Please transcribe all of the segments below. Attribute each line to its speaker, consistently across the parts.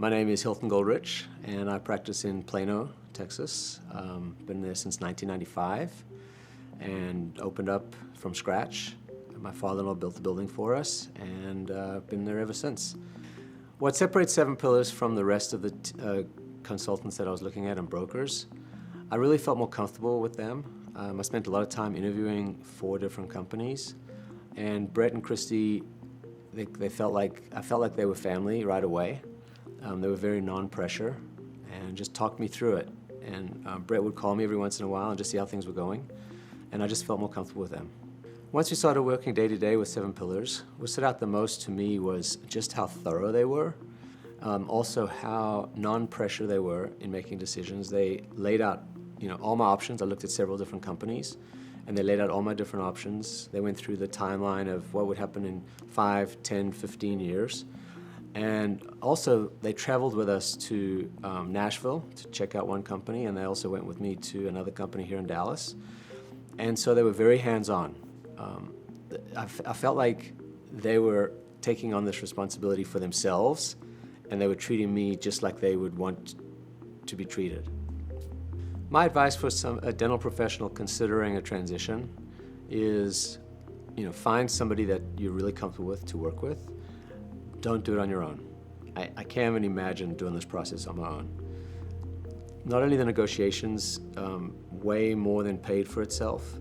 Speaker 1: My name is Hilton Goldreich, and I practice in Plano, Texas. Been there since 1995 and opened up from scratch. My father-in-law built the building for us, and been there ever since. What separates Seven Pillars from the rest of the consultants that I was looking at and brokers, I really felt more comfortable with them. I spent a lot of time interviewing 4 different companies, and Brett and Christy, I felt like they were family right away. They were very non-pressure and just talked me through it. And Brett would call me every once in a while and just see how things were going, and I just felt more comfortable with them. Once we started working day to day with Seven Pillars, what stood out the most to me was just how thorough they were, also how non-pressure they were in making decisions. They laid out all my options. I looked at several different companies, and they laid out all my different options. They went through the timeline of what would happen in 5, 10, 15 years. And also, they traveled with us to Nashville to check out one company, and they also went with me to another company here in Dallas. And so they were very hands-on. I felt like they were taking on this responsibility for themselves, and they were treating me just like they would want to be treated. My advice for a dental professional considering a transition is, find somebody that you're really comfortable with to work with. Don't do it on your own. I can't even imagine doing this process on my own. Not only the negotiations way more than paid for itself,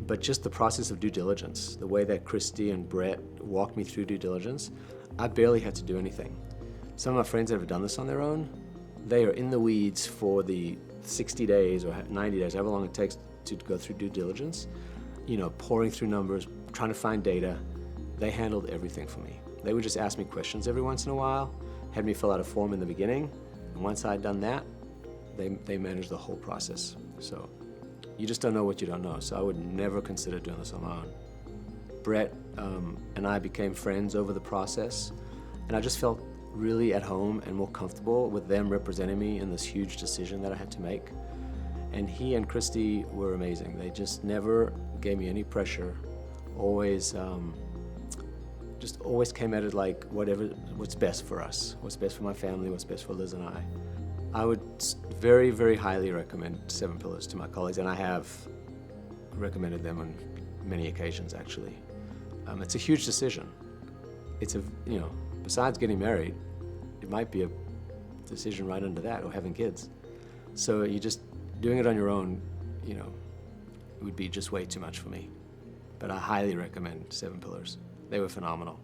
Speaker 1: but just the process of due diligence, the way that Christy and Brett walked me through due diligence, I barely had to do anything. Some of my friends that have done this on their own, they are in the weeds for the 60 days or 90 days, however long it takes to go through due diligence, pouring through numbers, trying to find data. They handled everything for me. They would just ask me questions every once in a while, had me fill out a form in the beginning, and once I'd done that, they managed the whole process. So you just don't know what you don't know, so I would never consider doing this on my own. Brett and I became friends over the process, and I just felt really at home and more comfortable with them representing me in this huge decision that I had to make. And he and Christy were amazing. They just never gave me any pressure, always came at it like what's best for us, what's best for my family, what's best for Liz and I. I would very, very highly recommend Seven Pillars to my colleagues, and I have recommended them on many occasions, actually. It's a huge decision. It's besides getting married, it might be a decision right under that, or having kids. So you just doing it on your own, it would be just way too much for me. But I highly recommend Seven Pillars. They were phenomenal.